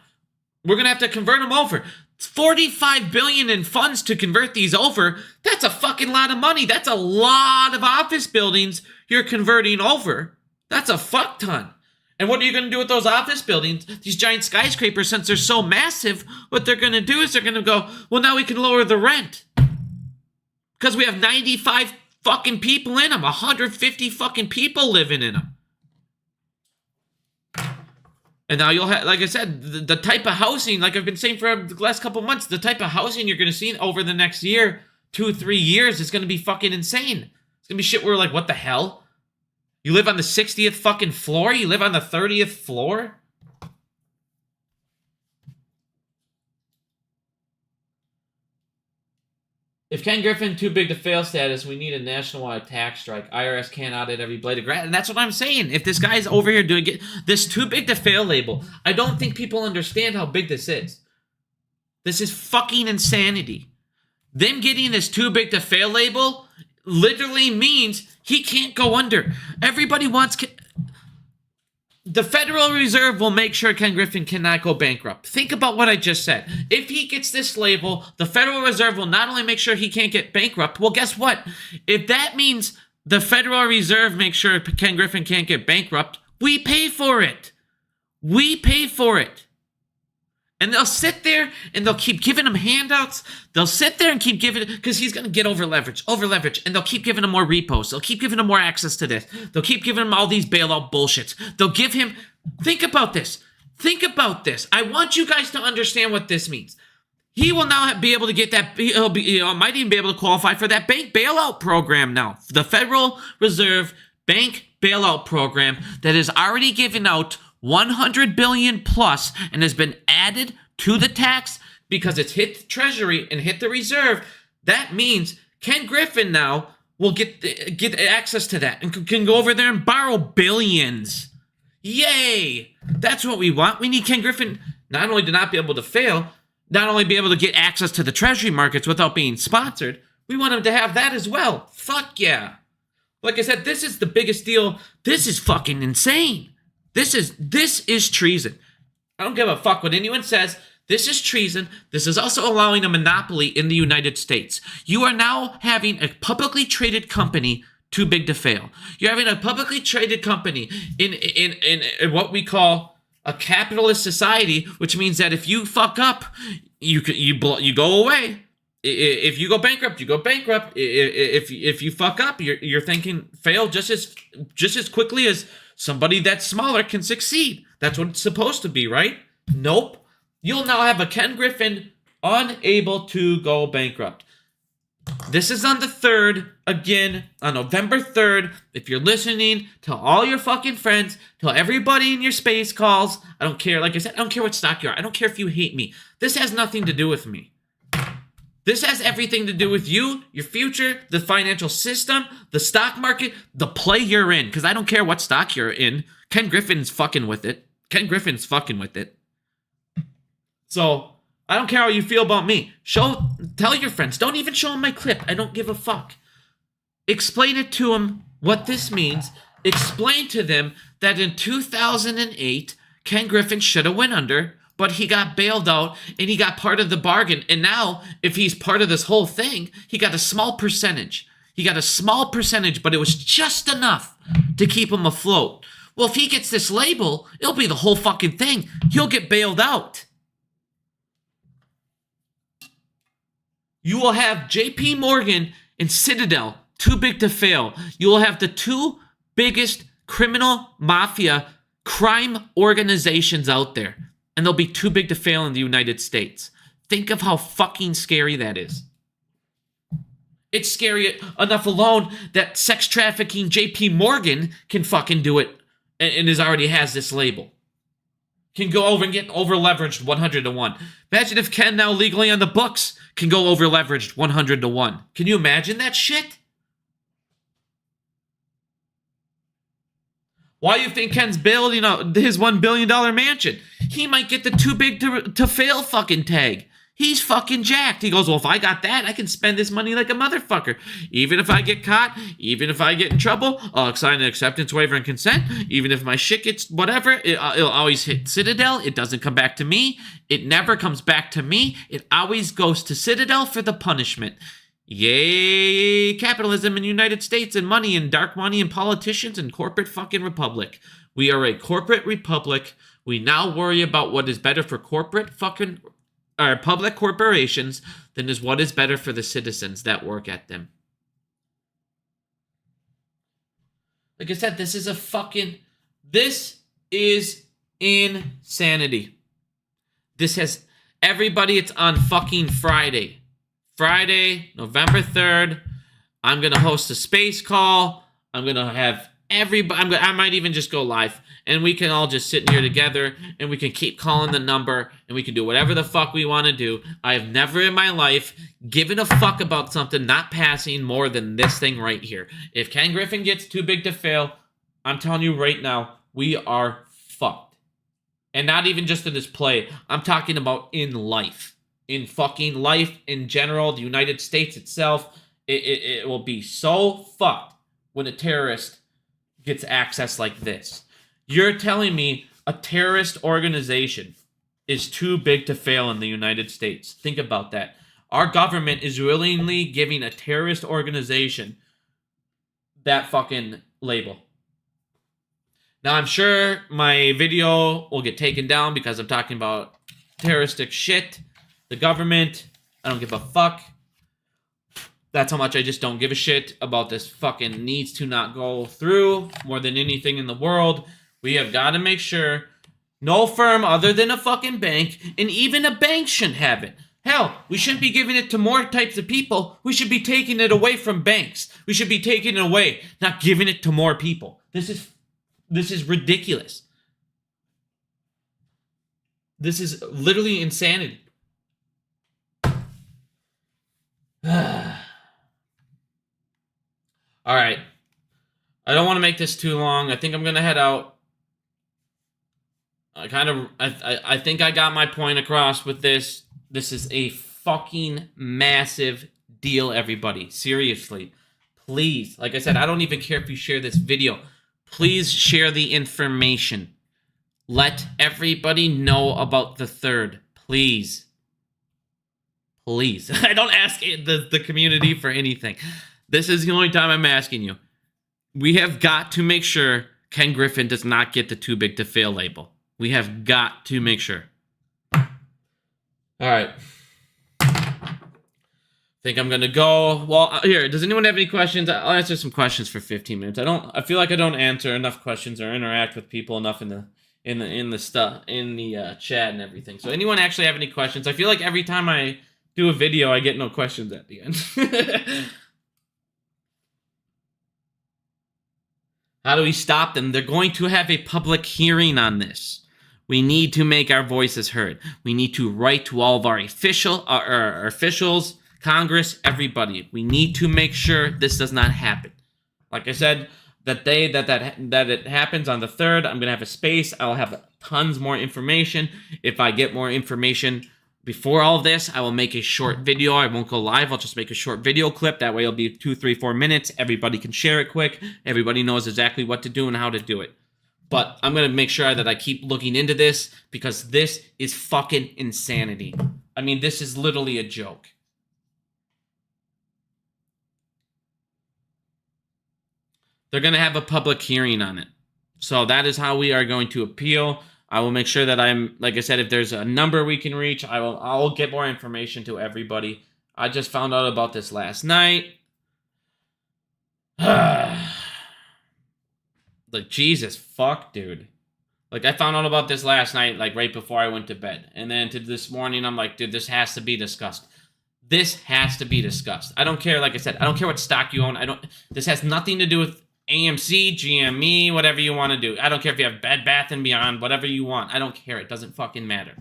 We're going to have to convert them over. $45 billion in funds to convert these over. That's a fucking lot of money. That's a lot of office buildings you're converting over. That's a fuck ton. And what are you going to do with those office buildings? These giant skyscrapers, since they're so massive, what they're going to do is they're going to go, well, now we can lower the rent. Because we have 95 fucking people in them. 150 fucking people living in them. And now you'll have, like I said, the type of housing, like I've been saying for the last couple months, the type of housing you're going to see over the next year, 2-3 years, is going to be fucking insane. It's going to be shit where we're like, what the hell? You live on the 60th fucking floor? You live on the 30th floor? If Ken Griffin too big to fail status, we need a nationwide tax strike. IRS can't audit every blade of grass. And that's what I'm saying. If this guy's over here doing this too big to fail label, I don't think people understand how big this is. This is fucking insanity. Them getting this too big to fail label literally means he can't go under. Everybody wants... The Federal Reserve will make sure Ken Griffin cannot go bankrupt. Think about what I just said. If he gets this label, the Federal Reserve will not only make sure he can't get bankrupt, well, guess what? If that means the Federal Reserve makes sure Ken Griffin can't get bankrupt, we pay for it. We pay for it. And they'll sit there and they'll keep giving him handouts. They'll sit there and keep giving, because he's going to get over leverage, and they'll keep giving him more repos. They'll keep giving him more access to this. They'll keep giving him all these bailout bullshits. They'll give him, think about this. Think about this. I want you guys to understand what this means. He will now be able to get that, might even be able to qualify for that bank bailout program now. The Federal Reserve Bank Bailout Program that is already given out $100 billion plus and has been added to the tax because it's hit the Treasury and hit the Reserve. That means Ken Griffin now will get access to that and can go over there and borrow billions. Yay! That's what we want. We need Ken Griffin not only to not be able to fail, not only be able to get access to the Treasury markets without being sponsored, we want him to have that as well. Fuck yeah. Like I said, this is the biggest deal. This is fucking insane. This is treason. I don't give a fuck what anyone says. This is treason. This is also allowing a monopoly in the United States. You are now having a publicly traded company too big to fail. You're having a publicly traded company in what we call a capitalist society, which means that if you fuck up, you go away. If you go bankrupt, you go bankrupt. If you fuck up, you're thinking fail just as quickly as somebody that's smaller can succeed. That's what it's supposed to be, right? Nope. You'll now have a Ken Griffin unable to go bankrupt. This is on the 3rd, again, on November 3rd. If you're listening, tell all your fucking friends, tell everybody in your space calls. I don't care, like I said, I don't care what stock you are. I don't care if you hate me. This has nothing to do with me. This has everything to do with you, your future, the financial system, the stock market, the play you're in. Because I don't care what stock you're in. Ken Griffin's fucking with it. So, I don't care how you feel about me. Tell your friends. Don't even show them my clip. I don't give a fuck. Explain it to them what this means. Explain to them that in 2008, Ken Griffin should have went under, but he got bailed out and he got part of the bargain. And now, if he's part of this whole thing, he got a small percentage. But it was just enough to keep him afloat. Well, if he gets this label, it'll be the whole fucking thing. He'll get bailed out. You will have JP Morgan and Citadel, too big to fail. You will have the two biggest criminal mafia crime organizations out there. And they'll be too big to fail in the United States. Think of how fucking scary that is. It's scary enough alone that sex trafficking JP Morgan can fucking do it and already has this label. Can go over and get over leveraged 100 to 1. Imagine if Ken, now legally on the books, can go over leveraged 100 to 1. Can you imagine that shit? Why do you think Ken's building his $1 billion mansion? He might get the too big to fail fucking tag. He's fucking jacked. He goes, well, if I got that, I can spend this money like a motherfucker. Even if I get caught, even if I get in trouble, I'll sign an acceptance waiver and consent. Even if my shit gets whatever, it'll always hit Citadel. It doesn't come back to me. It never comes back to me. It always goes to Citadel for the punishment. Yay, capitalism in the United States and money and dark money and politicians and corporate fucking republic. We are a corporate republic. We now worry about what is better for corporate fucking public corporations than is what is better for the citizens that work at them. Like I said, this is insanity. This has everybody. It's on fucking Friday, November 3rd. I'm going to host a space call. I'm going to have everybody. I might even just go live. And we can all just sit here together. And we can keep calling the number. And we can do whatever the fuck we want to do. I have never in my life given a fuck about something not passing more than this thing right here. If Ken Griffin gets too big to fail, I'm telling you right now, we are fucked. And not even just in this play. I'm talking about in life. In fucking life in general, the United States itself, it will be so fucked when a terrorist gets access like this. You're telling me a terrorist organization is too big to fail in the United States. Think about that. Our government is willingly giving a terrorist organization that fucking label. Now, I'm sure my video will get taken down because I'm talking about terroristic shit. The government, I don't give a fuck. That's how much I just don't give a shit about this fucking needs to not go through more than anything in the world. We have got to make sure no firm other than a fucking bank, and even a bank shouldn't have it. Hell, we shouldn't be giving it to more types of people. We should be taking it away from banks. We should be taking it away, not giving it to more people. This is ridiculous. This is literally insanity. All right. I don't want to make this too long. I think I'm going to head out. I think I got my point across with this. This is a fucking massive deal, everybody. Seriously. Please. Like I said, I don't even care if you share this video. Please share the information. Let everybody know about the third. Please. Please. I don't ask the community for anything. This is the only time I'm asking you. We have got to make sure Ken Griffin does not get the too big to fail label. We have got to make sure. All right. I think I'm going to go. Well, here, does anyone have any questions? I'll answer some questions for 15 minutes. I feel like I don't answer enough questions or interact with people enough in the chat and everything. So anyone actually have any questions? I feel like every time I do a video, I get no questions at the end. How do we stop them? They're going to have a public hearing on this. We need to make our voices heard. We need to write to all of our officials, Congress, everybody. We need to make sure this does not happen. Like I said, that day that it happens on the 3rd, I'm going to have a space. I'll have tons more information. If I get more information before all of this, I will make a short video. I won't go live. I'll just make a short video clip. That way it'll be 2, 3, 4 minutes. Everybody can share it quick. Everybody knows exactly what to do and how to do it. But I'm going to make sure that I keep looking into this because this is fucking insanity. I mean, this is literally a joke. They're going to have a public hearing on it. So that is how we are going to appeal. I will make sure that like I said, if there's a number we can reach, I'll get more information to everybody. I just found out about this last night. Like, Jesus, fuck, dude. Like, I found out about this last night, like, right before I went to bed. And then to this morning, I'm like, dude, this has to be discussed. This has to be discussed. I don't care, like I said, I don't care what stock you own. This has nothing to do with AMC, GME, whatever you want to do. I don't care if you have Bed Bath & Beyond, whatever you want. I don't care. It doesn't fucking matter.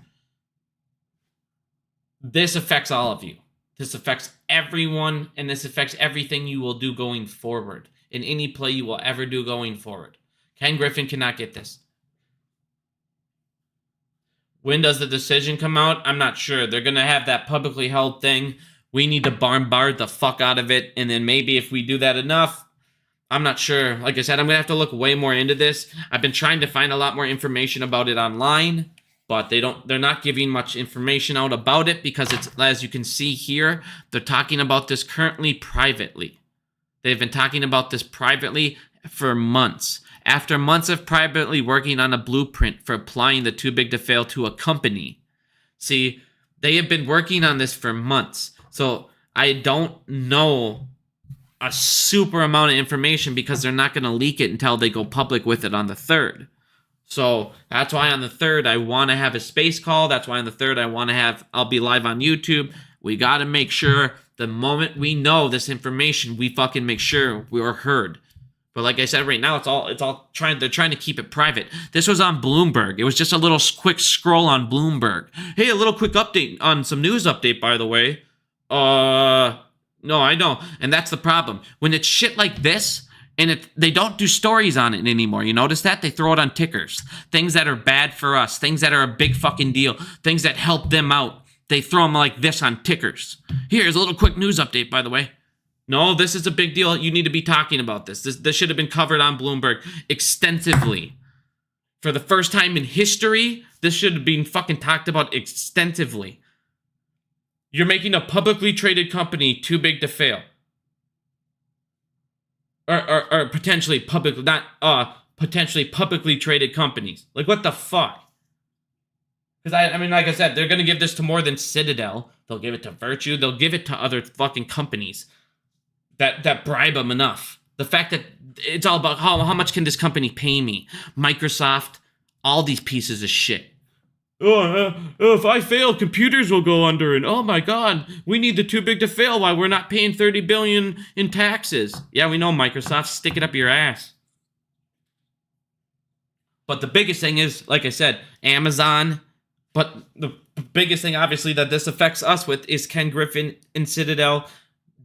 This affects all of you. This affects everyone, and this affects everything you will do going forward. In any play you will ever do going forward. Ken Griffin cannot get this. When does the decision come out? I'm not sure. They're going to have that publicly held thing. We need to bombard the fuck out of it, and then maybe if we do that enough, I'm not sure. Like I said, I'm going to have to look way more into this. I've been trying to find a lot more information about it online, but they're not giving much information out about it because it's, as you can see here, they're talking about this currently privately. They've been talking about this privately for months. After months of privately working on a blueprint for applying the too big to fail to a company. See, they have been working on this for months. So I don't know a super amount of information because they're not going to leak it until they go public with it on the 3rd. So that's why on the 3rd I want to have a space call. That's why on the 3rd I'll be live on YouTube. We got to make sure the moment we know this information, we fucking make sure we're heard. But like I said, right now they're trying to keep it private. This was on Bloomberg. It was just a little quick scroll on Bloomberg. Hey, a little quick update on some news update, by the way. No, I know. And that's the problem. When it's shit like this, and they don't do stories on it anymore. You notice that? They throw it on tickers. Things that are bad for us. Things that are a big fucking deal. Things that help them out. They throw them like this on tickers. Here's a little quick news update, by the way. No, this is a big deal. You need to be talking about this. This should have been covered on Bloomberg extensively. For the first time in history, this should have been fucking talked about extensively. You're making a publicly traded company too big to fail. Or potentially potentially publicly traded companies. Like, what the fuck? Because I mean, like I said, they're gonna give this to more than Citadel. They'll give it to Virtue. They'll give it to other fucking companies that bribe them enough. The fact that it's all about how much can this company pay me? Microsoft, all these pieces of shit. If I fail, computers will go under, and oh my god, we need the too big to fail while we're not paying $30 billion in taxes. Yeah, we know, Microsoft, stick it up your ass. But the biggest thing is, like I said, Amazon. But the biggest thing, obviously, that this affects us with is Ken Griffin and Citadel,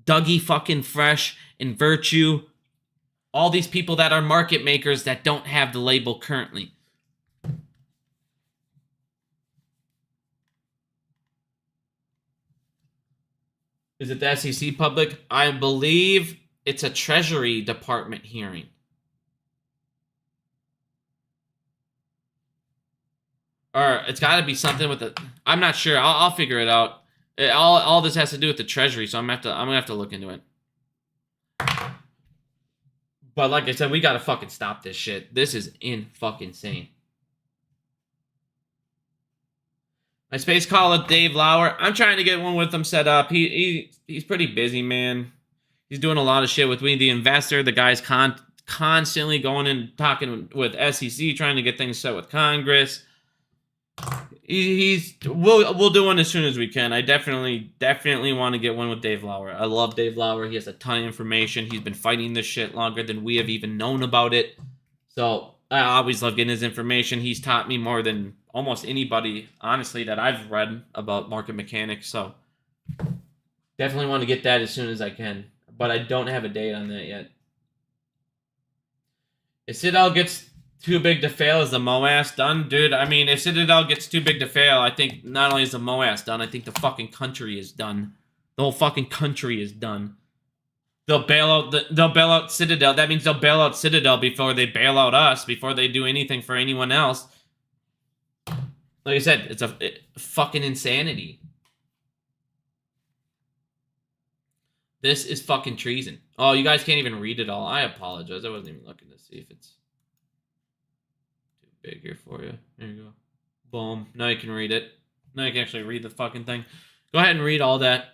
Dougie fucking Fresh and Virtue, all these people that are market makers that don't have the label currently. Is it the SEC public? I believe it's a Treasury Department hearing. Or it's got to be something with the. I'm not sure. I'll figure it out. All this has to do with the Treasury, so I'm gonna have to look into it. But like I said, we gotta fucking stop this shit. This is fucking insane. My space caller Dave Lauer. I'm trying to get one with him set up. He's pretty busy, man. He's doing a lot of shit with We the Investor. The guy's constantly going and talking with SEC, trying to get things set with Congress. We'll do one as soon as we can. I definitely want to get one with Dave Lauer. I love Dave Lauer. He has a ton of information. He's been fighting this shit longer than we have even known about it. So I always love getting his information. He's taught me more than almost anybody, honestly, that I've read about market mechanics. So definitely want to get that as soon as I can. But I don't have a date on that yet. If Citadel gets too big to fail, is the MOAS done? Dude, I mean, if Citadel gets too big to fail, I think not only is the MOAS done, I think the fucking country is done. The whole fucking country is done. They'll bail out Citadel. That means they'll bail out Citadel before they bail out us, before they do anything for anyone else. Like I said, it's fucking insanity. This is fucking treason. Oh, you guys can't even read it all. I apologize. I wasn't even looking to see if it's big here for you. There you go. Boom. Now you can read it. Now you can actually read the fucking thing. Go ahead and read all that.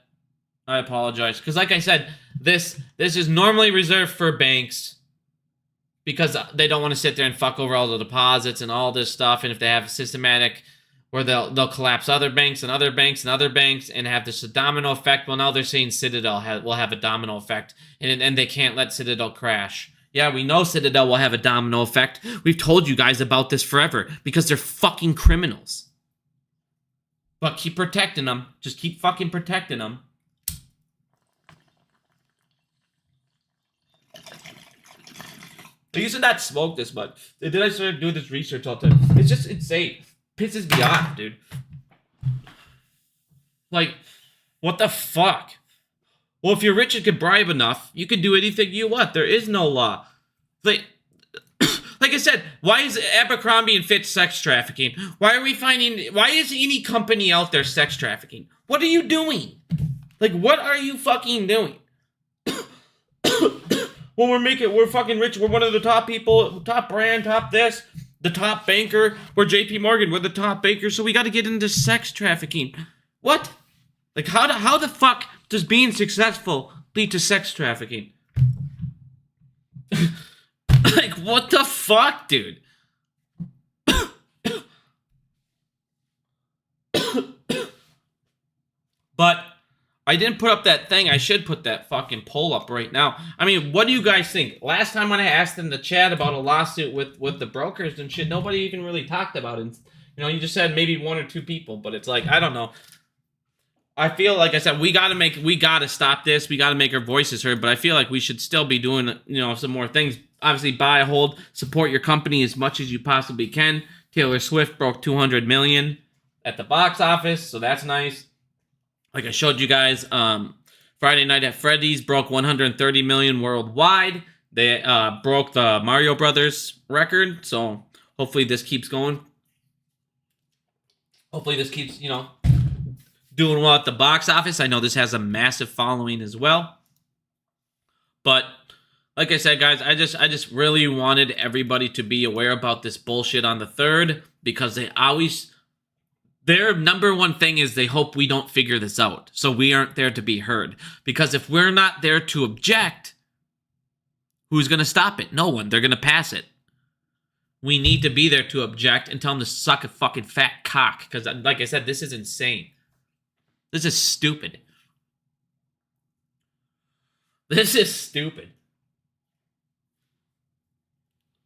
I apologize. Because like I said, this is normally reserved for banks because they don't want to sit there and fuck over all the deposits and all this stuff. And if they have systematic where they'll collapse other banks and other banks and other banks and have this domino effect. Well, now they're saying Citadel will have a domino effect. And they can't let Citadel crash. Yeah, we know Citadel will have a domino effect. We've told you guys about this forever because they're fucking criminals. But keep protecting them. Just keep fucking protecting them. I used to not smoke this much. Then I started doing this research all the time. It's just insane. Pisses me off, dude. Like, what the fuck? Well, if you're rich and can bribe enough, you can do anything you want. There is no law. Like I said, why is Abercrombie and Fitch sex trafficking? Why is any company out there sex trafficking? What are you doing? Like, what are you fucking doing? Well, we're fucking rich. We're one of the top people, top brand, top this, the top banker. We're JP Morgan. We're the top banker. So we got to get into sex trafficking. What? Like, how the fuck does being successful lead to sex trafficking? Like, what the fuck, dude? But I didn't put up that thing. I should put that fucking poll up right now. I mean, what do you guys think? Last time when I asked in the chat about a lawsuit with the brokers and shit, nobody even really talked about it. You know, you just said maybe one or two people, but it's like, I don't know. I feel like I said, we gotta stop this. We gotta make our voices heard, but I feel like we should still be doing, you know, some more things. Obviously, buy, hold, support your company as much as you possibly can. Taylor Swift broke 200 million at the box office, so that's nice. Like I showed you guys, Friday Night at Freddy's broke 130 million worldwide. They broke the Mario Brothers record, so hopefully this keeps going. Hopefully this keeps, you know, doing well at the box office. I know this has a massive following as well. But like I said, guys, I just really wanted everybody to be aware about this bullshit on the 3rd because they always Their number one thing is they hope we don't figure this out, so we aren't there to be heard. Because if we're not there to object, who's going to stop it? No one. They're going to pass it. We need to be there to object and tell them to suck a fucking fat cock. Because, like I said, this is insane. This is stupid. This is stupid.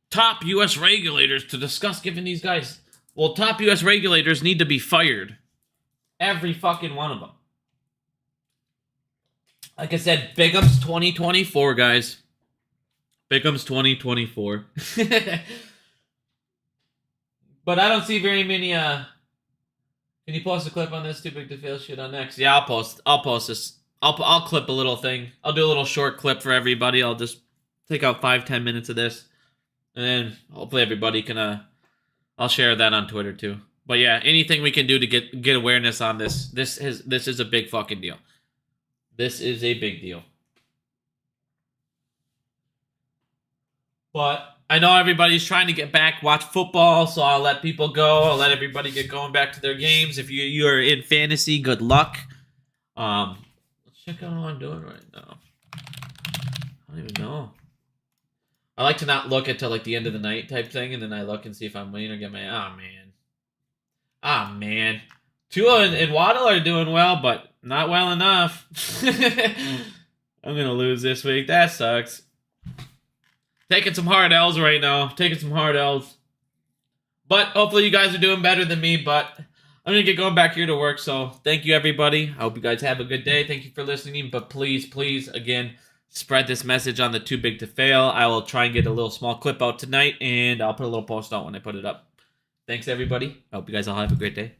Top U.S. regulators to discuss giving these guys... Well, top U.S. regulators need to be fired. Every fucking one of them. Like I said, Bigum's 2024, guys. Bigum's 2024. But I don't see very many, Can you post a clip on this? Too big to fail shit on next. Yeah, I'll post this. I'll clip a little thing. I'll do a little short clip for everybody. I'll just take out 5-10 minutes of this. And then hopefully everybody can, I'll share that on Twitter too. But yeah, anything we can do to get awareness on this. This is a big fucking deal. This is a big deal. But I know everybody's trying to get back, watch football, so I'll let people go. I'll let everybody get going back to their games. If you are in fantasy, good luck. Let's check out what I'm doing right now. I don't even know. I like to not look until like the end of the night type thing, and then I look and see if I'm winning or get my... Ah, man. Tua and Waddle are doing well, but not well enough. I'm going to lose this week. That sucks. Taking some hard L's right now. Taking some hard L's. But hopefully you guys are doing better than me, but I'm going to get going back here to work, so thank you, everybody. I hope you guys have a good day. Thank you for listening, but please, please, again... spread this message on the Too Big to Fail. I will try and get a little small clip out tonight, and I'll put a little post out when I put it up. Thanks, everybody. I hope you guys all have a great day.